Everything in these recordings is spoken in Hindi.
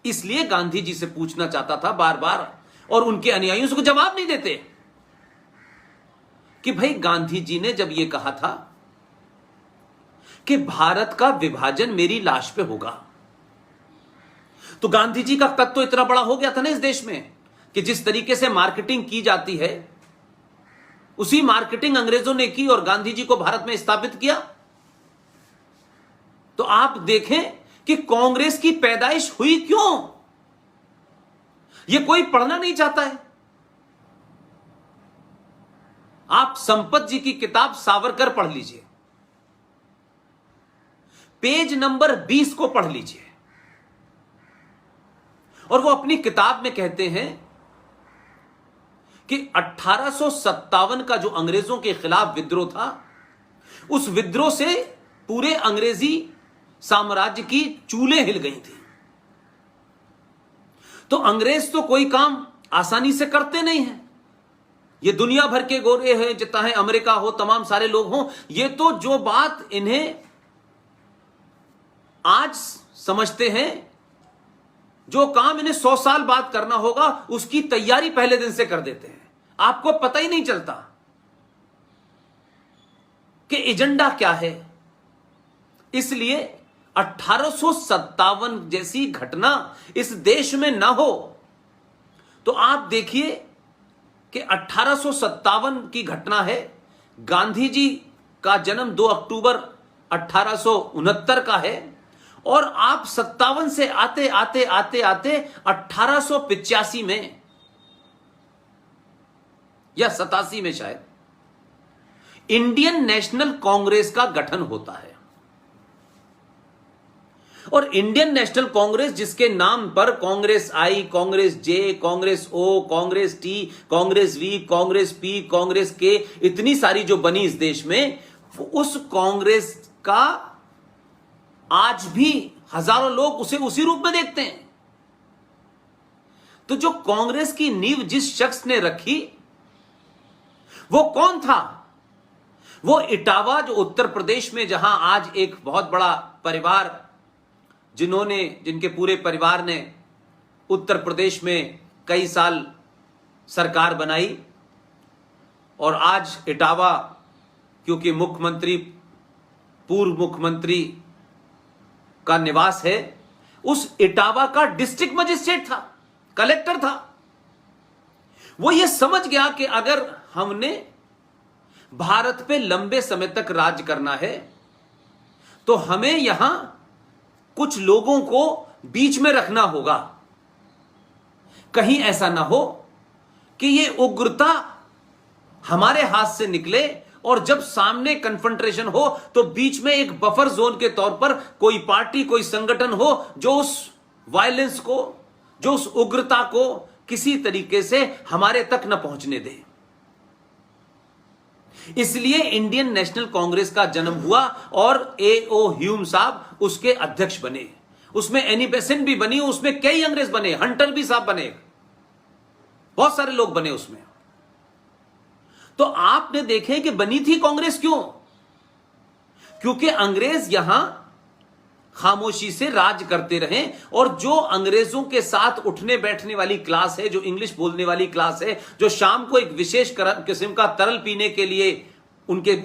इसलिए गांधी जी से पूछना चाहता था बार बार, और उनके अनुयायियों उसको जवाब नहीं देते कि भाई गांधी जी ने जब यह कहा था कि भारत का विभाजन मेरी लाश पे होगा, तो गांधी जी का कद तो इतना बड़ा हो गया था ना इस देश में कि जिस तरीके से मार्केटिंग की जाती है उसी मार्केटिंग अंग्रेजों ने की और गांधी जी को भारत में स्थापित किया। तो आप देखें कि कांग्रेस की पैदाइश हुई क्यों, यह कोई पढ़ना नहीं चाहता है। आप संपत जी की किताब सावरकर पढ़ लीजिए, पेज नंबर 20 को पढ़ लीजिए, और वो अपनी किताब में कहते हैं कि 1857 का जो अंग्रेजों के खिलाफ विद्रोह था, उस विद्रोह से पूरे अंग्रेजी साम्राज्य की चूलें हिल गई थी। तो अंग्रेज तो कोई काम आसानी से करते नहीं हैं। ये दुनिया भर के गोरे हैं, चाहे अमेरिका हो, तमाम सारे लोग हों, ये तो जो बात इन्हें आज समझते हैं, जो काम इन्हें 100 साल बाद करना होगा, उसकी तैयारी पहले दिन से कर देते हैं। आपको पता ही नहीं चलता कि एजेंडा क्या है। इसलिए 1857 जैसी घटना इस देश में ना हो। तो आप देखिए कि 1857 की घटना है, गांधी जी का जन्म 2 अक्टूबर 1869 का है, और आप 57 से आते आते आते आते 1885 में या 87 में शायद इंडियन नेशनल कांग्रेस का गठन होता है। और इंडियन नेशनल कांग्रेस, जिसके नाम पर Congress I, Congress J, Congress O, Congress T, Congress V, Congress P, Congress K, इतनी सारी जो बनी इस देश में, उस कांग्रेस का आज भी हजारों लोग उसे उसी रूप में देखते हैं। तो जो कांग्रेस की नींव जिस शख्स ने रखी वो कौन था? वो इटावा, जो उत्तर प्रदेश में, जहां आज एक बहुत बड़ा परिवार, जिनके पूरे परिवार ने उत्तर प्रदेश में कई साल सरकार बनाई, और आज इटावा क्योंकि पूर्व मुख्यमंत्री का निवास है, उस इटावा का डिस्ट्रिक्ट मजिस्ट्रेट था, कलेक्टर था। वो ये समझ गया कि अगर हमने भारत पे लंबे समय तक राज करना है तो हमें यहां कुछ लोगों को बीच में रखना होगा। कहीं ऐसा ना हो कि ये उग्रता हमारे हाथ से निकले और जब सामने कन्फ्रंटेशन हो तो बीच में एक बफर जोन के तौर पर कोई पार्टी, कोई संगठन हो जो उस वायलेंस को, जो उस उग्रता को किसी तरीके से हमारे तक न पहुंचने दे। इसलिए इंडियन नेशनल कांग्रेस का जन्म हुआ और A.O. ह्यूम साहब उसके अध्यक्ष बने। उसमें एनी बेसेंट भी बनी, उसमें कई अंग्रेज बने, हंटर भी साहब बने, बहुत सारे लोग बने उसमें। तो आपने देखे कि बनी थी कांग्रेस क्यों? क्योंकि अंग्रेज यहां खामोशी से राज करते रहे, और जो अंग्रेजों के साथ उठने बैठने वाली क्लास है, जो इंग्लिश बोलने वाली क्लास है, जो शाम को एक विशेष किस्म का तरल पीने के लिए उनके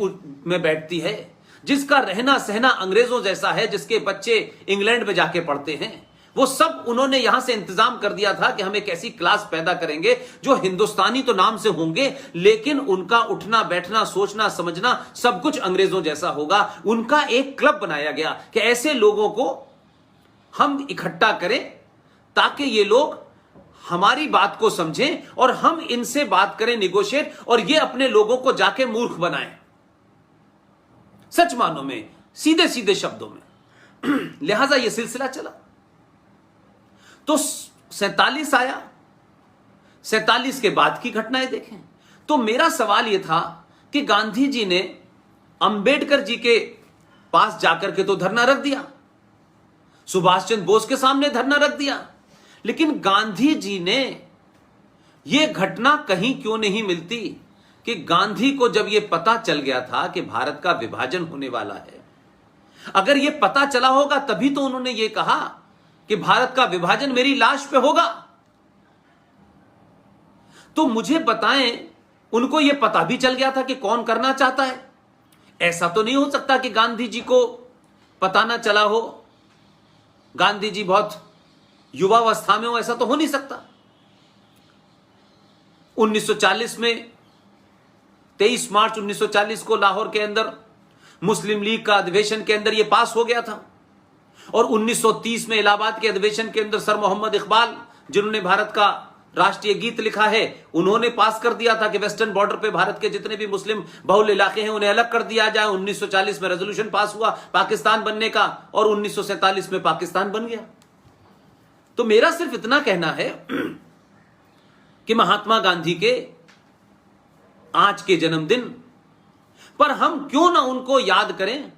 में बैठती है, जिसका रहना सहना अंग्रेजों जैसा है, जिसके बच्चे इंग्लैंड में जाके पढ़ते हैं, वो सब उन्होंने यहां से इंतजाम कर दिया था कि हम एक ऐसी क्लास पैदा करेंगे जो हिंदुस्तानी तो नाम से होंगे, लेकिन उनका उठना बैठना, सोचना समझना सब कुछ अंग्रेजों जैसा होगा। उनका एक क्लब बनाया गया कि ऐसे लोगों को हम इकट्ठा करें ताकि ये लोग हमारी बात को समझें और हम इनसे बात करें, निगोशिएट, और ये अपने लोगों को जाके मूर्ख बनाएं, सच मानो में, सीधे सीधे शब्दों में। लिहाजा यह सिलसिला चला। तो 47 आया, 47 के बाद की घटनाएं देखें तो मेरा सवाल यह था कि गांधी जी ने अंबेडकर जी के पास जाकर के तो धरना रख दिया, सुभाष चंद्र बोस के सामने धरना रख दिया, लेकिन गांधी जी ने यह घटना कहीं क्यों नहीं मिलती कि गांधी को जब यह पता चल गया था कि भारत का विभाजन होने वाला है, अगर यह पता चला होगा तभी तो उन्होंने यह कहा कि भारत का विभाजन मेरी लाश पे होगा। तो मुझे बताएं, उनको यह पता भी चल गया था कि कौन करना चाहता है। ऐसा तो नहीं हो सकता कि गांधी जी को पता ना चला हो, गांधी जी बहुत युवावस्था में हो, ऐसा तो हो नहीं सकता। 1940 में 23 मार्च 1940 को लाहौर के अंदर मुस्लिम लीग का अधिवेशन के अंदर यह पास हो गया था, और 1930 में इलाहाबाद के अधिवेशन के अंदर सर मोहम्मद इकबाल, जिन्होंने भारत का राष्ट्रीय गीत लिखा है, उन्होंने पास कर दिया था कि वेस्टर्न बॉर्डर पे भारत के जितने भी मुस्लिम बहुल इलाके हैं उन्हें अलग कर दिया जाए। 1940 में रेजोल्यूशन पास हुआ पाकिस्तान बनने का, और 1947 में पाकिस्तान बन गया। तो मेरा सिर्फ इतना कहना है कि महात्मा गांधी के आज के जन्मदिन पर हम क्यों ना उनको याद करें,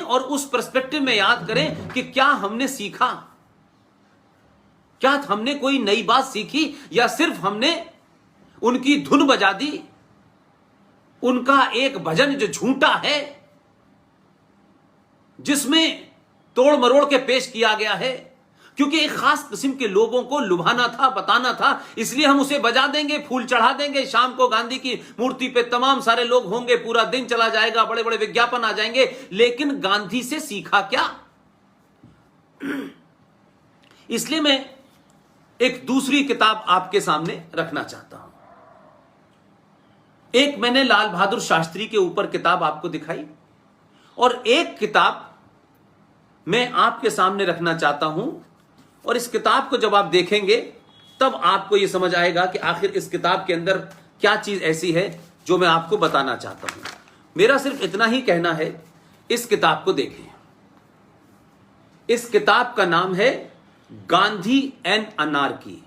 और उस पर्सपेक्टिव में याद करें कि क्या हमने सीखा, क्या हमने कोई नई बात सीखी, या सिर्फ हमने उनकी धुन बजा दी, उनका एक भजन जो झूठा है, जिसमें तोड़ मरोड़ के पेश किया गया है, क्योंकि एक खास किस्म के लोगों को लुभाना था, बताना था, इसलिए हम उसे बजा देंगे, फूल चढ़ा देंगे, शाम को गांधी की मूर्ति पे तमाम सारे लोग होंगे, पूरा दिन चला जाएगा, बड़े बड़े विज्ञापन आ जाएंगे। लेकिन गांधी से सीखा क्या? इसलिए मैं एक दूसरी किताब आपके सामने रखना चाहता हूं। एक मैंने लाल बहादुर शास्त्री के ऊपर किताब आपको दिखाई, और एक किताब मैं आपके सामने रखना चाहता हूं, और इस किताब को जब आप देखेंगे तब आपको यह समझ आएगा कि आखिर इस किताब के अंदर क्या चीज ऐसी है जो मैं आपको बताना चाहता हूं। मेरा सिर्फ इतना ही कहना है, इस किताब को देखें। इस किताब का नाम है गांधी एंड अनार्की,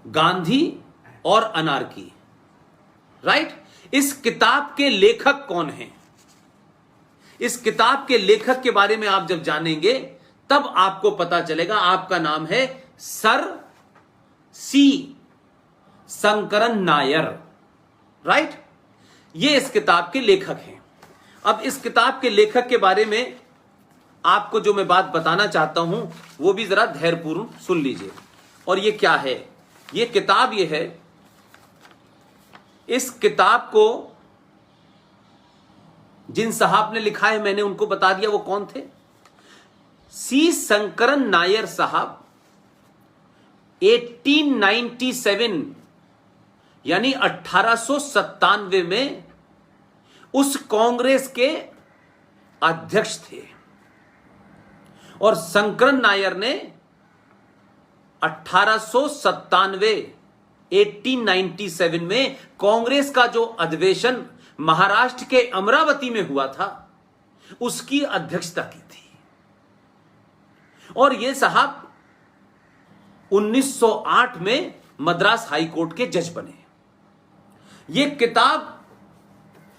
गांधी और अनार्की, राइट। इस किताब के लेखक कौन हैं? इस किताब के लेखक के बारे में आप जब जानेंगे तब आपको पता चलेगा। आपका नाम है सर सी शंकरन नायर, राइट। ये इस किताब के लेखक हैं। अब इस किताब के लेखक के बारे में आपको जो मैं बात बताना चाहता हूं वो भी जरा धैर्यपूर्वक सुन लीजिए। और ये क्या है? ये किताब ये है, इस किताब को जिन साहब ने लिखा है मैंने उनको बता दिया, वो कौन थे। सी शंकरन नायर साहब 1897 यानी 1897 में उस कांग्रेस के अध्यक्ष थे, और शंकरन नायर ने 1897 में कांग्रेस का जो अधिवेशन महाराष्ट्र के अमरावती में हुआ था उसकी अध्यक्षता की थी। और ये साहब 1908 में मद्रास हाई कोर्ट के जज बने। ये किताब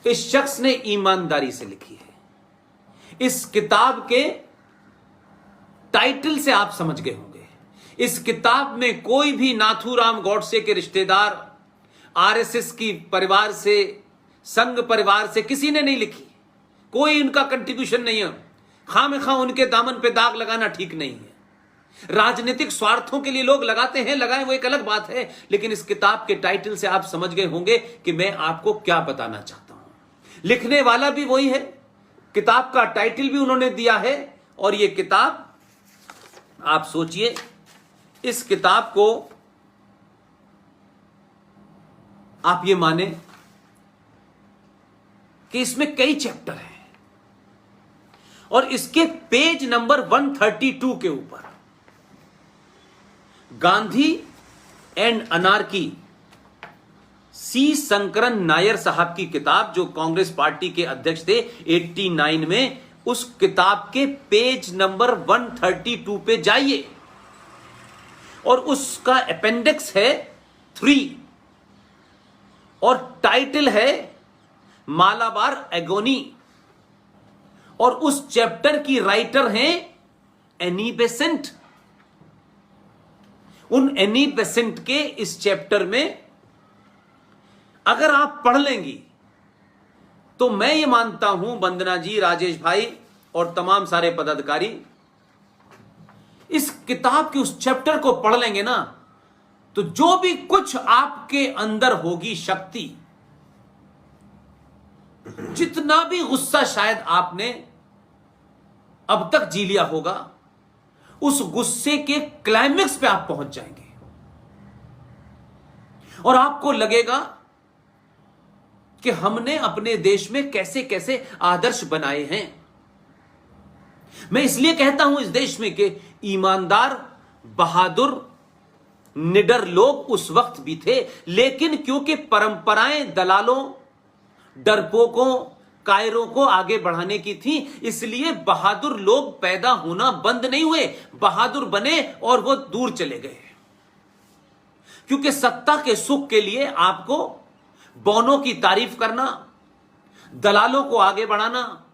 इस शख्स ने ईमानदारी से लिखी है। इस किताब के टाइटल से आप समझ गए होंगे, इस किताब में कोई भी नाथूराम गॉडसे के रिश्तेदार, आरएसएस की परिवार से, संघ परिवार से किसी ने नहीं लिखी। कोई इनका कंट्रीब्यूशन नहीं है। खामखा उनके दामन पे दाग लगाना ठीक नहीं है। राजनीतिक स्वार्थों के लिए लोग लगाते हैं, लगाएं, वो एक अलग बात है। लेकिन इस किताब के टाइटल से आप समझ गए होंगे कि मैं आपको क्या बताना चाहता हूं। लिखने वाला भी वही है, किताब का टाइटल भी उन्होंने दिया है। और ये किताब आप सोचिए, इस किताब को आप ये माने कि इसमें कई चैप्टर हैं, और इसके पेज नंबर 132 के ऊपर गांधी एंड अनार्की, सी शंकरन नायर साहब की किताब, जो कांग्रेस पार्टी के अध्यक्ष थे 89 में, उस किताब के पेज नंबर 132 पे जाइए, और उसका अपेंडिक्स है 3, और टाइटल है मालाबार एगोनी, और उस चैप्टर की राइटर हैं एनी बेसेंट। उन एनी बेसेंट के इस चैप्टर में अगर आप पढ़ लेंगी तो मैं ये मानता हूं, वंदना जी, राजेश भाई और तमाम सारे पदाधिकारी, इस किताब के उस चैप्टर को पढ़ लेंगे ना, तो जो भी कुछ आपके अंदर होगी शक्ति, जितना भी गुस्सा शायद आपने अब तक जी लिया होगा, उस गुस्से के क्लाइमेक्स पे आप पहुंच जाएंगे और आपको लगेगा कि हमने अपने देश में कैसे कैसे आदर्श बनाए हैं। मैं इसलिए कहता हूं इस देश में कि ईमानदार, बहादुर, निडर लोग उस वक्त भी थे, लेकिन क्योंकि परंपराएं दलालों, डरपोकों, कायरों को आगे बढ़ाने की थी, इसलिए बहादुर लोग पैदा होना बंद नहीं हुए, बहादुर बने और वो दूर चले गए। क्योंकि सत्ता के सुख के लिए आपको बौनों की तारीफ करना, दलालों को आगे बढ़ाना,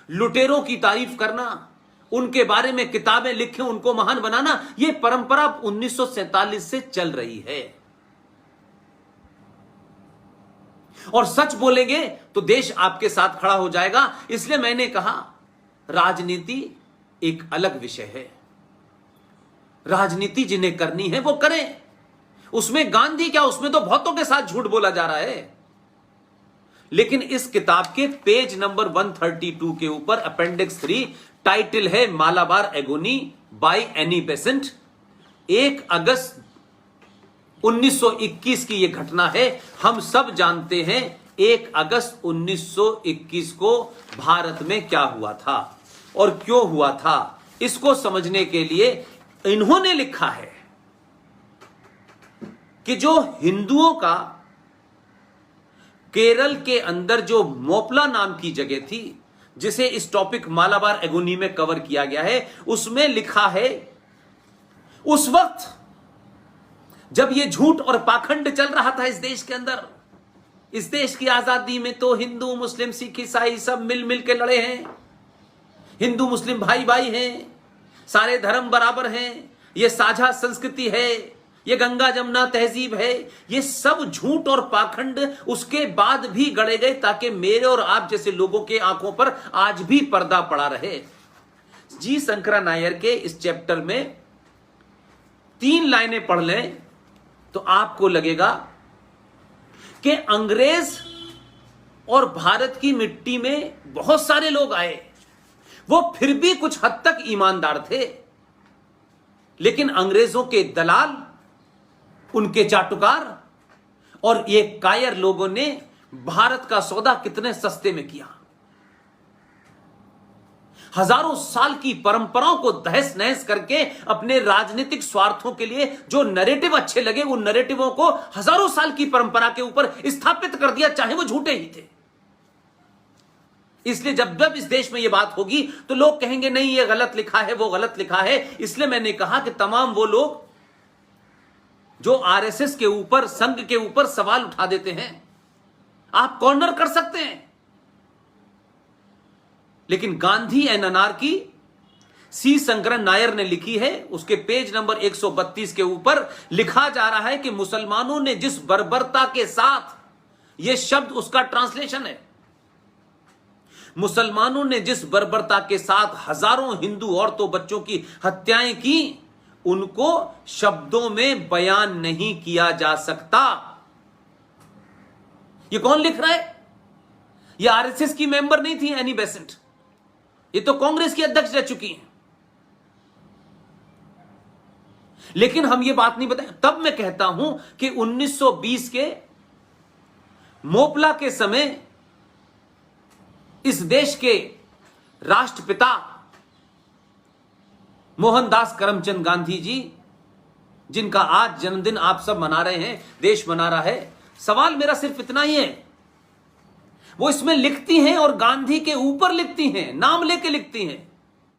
लुटेरों की तारीफ करना, उनके बारे में किताबें लिखें, उनको महान बनाना, यह परंपरा 1947 से चल रही है। और सच बोलेंगे तो देश आपके साथ खड़ा हो जाएगा। इसलिए मैंने कहा राजनीति एक अलग विषय है, राजनीति जिन्हें करनी है वो करें। उसमें गांधी क्या, उसमें तो बहुतों के साथ झूठ बोला जा रहा है। लेकिन इस किताब के पेज नंबर 132 के ऊपर अपेंडिक्स 3, टाइटल है Malabar agony by Annie Besant. 1 अगस्त 1921 की यह घटना है। हम सब जानते हैं 1 अगस्त 1921 को भारत में क्या हुआ था और क्यों हुआ था। इसको समझने के लिए इन्होंने लिखा है कि जो हिंदुओं का केरल के अंदर जो मोपला नाम की जगह थी, जिसे इस टॉपिक मालाबार एगोनी में कवर किया गया है, उसमें लिखा है उस वक्त जब यह झूठ और पाखंड चल रहा था इस देश के अंदर, इस देश की आजादी में तो हिंदू, मुस्लिम, सिख, ईसाई सब मिल मिल के लड़े हैं। हिंदू मुस्लिम भाई भाई हैं, सारे धर्म बराबर हैं, यह साझा संस्कृति है, ये गंगा जमुना तहजीब है। ये सब झूठ और पाखंड उसके बाद भी गढ़े गए ताकि मेरे और आप जैसे लोगों के आंखों पर आज भी पर्दा पड़ा रहे। जी शंकरा नायर के इस चैप्टर में 3 लाइनें पढ़ लें तो आपको लगेगा कि अंग्रेज और भारत की मिट्टी में बहुत सारे लोग आए, वो फिर भी कुछ हद तक ईमानदार थे, लेकिन अंग्रेजों के दलाल, उनके चाटुकार और ये कायर लोगों ने भारत का सौदा कितने सस्ते में किया। हजारों साल की परंपराओं को तहस नहस करके अपने राजनीतिक स्वार्थों के लिए जो नैरेटिव अच्छे लगे, उन नैरेटिवों को हजारों साल की परंपरा के ऊपर स्थापित कर दिया, चाहे वो झूठे ही थे। इसलिए जब जब इस देश में यह बात होगी तो लोग कहेंगे नहीं ये गलत लिखा है, वो गलत लिखा है। इसलिए मैंने कहा कि तमाम वो लोग जो आरएसएस के ऊपर, संघ के ऊपर सवाल उठा देते हैं, आप कॉर्नर कर सकते हैं, लेकिन गांधी एंड अनार्की सी शंकरन नायर ने लिखी है। उसके पेज नंबर 132 के ऊपर लिखा जा रहा है कि मुसलमानों ने जिस बर्बरता के साथ, यह शब्द उसका ट्रांसलेशन है, मुसलमानों ने जिस बर्बरता के साथ हजारों हिंदू औरतों, बच्चों की हत्याएं की, उनको शब्दों में बयान नहीं किया जा सकता। ये कौन लिख रहा है? ये आरएसएस की मेंबर नहीं थी एनी बेसेंट, ये तो कांग्रेस की अध्यक्ष रह चुकी हैं। लेकिन हम ये बात नहीं बताए। तब मैं कहता हूं कि 1920 के मोपला के समय इस देश के राष्ट्रपिता मोहनदास करमचंद गांधी जी, जिनका आज जन्मदिन आप सब मना रहे हैं, देश मना रहा है, सवाल मेरा सिर्फ इतना ही है, वो इसमें लिखती हैं और गांधी के ऊपर लिखती हैं, नाम लेके लिखती हैं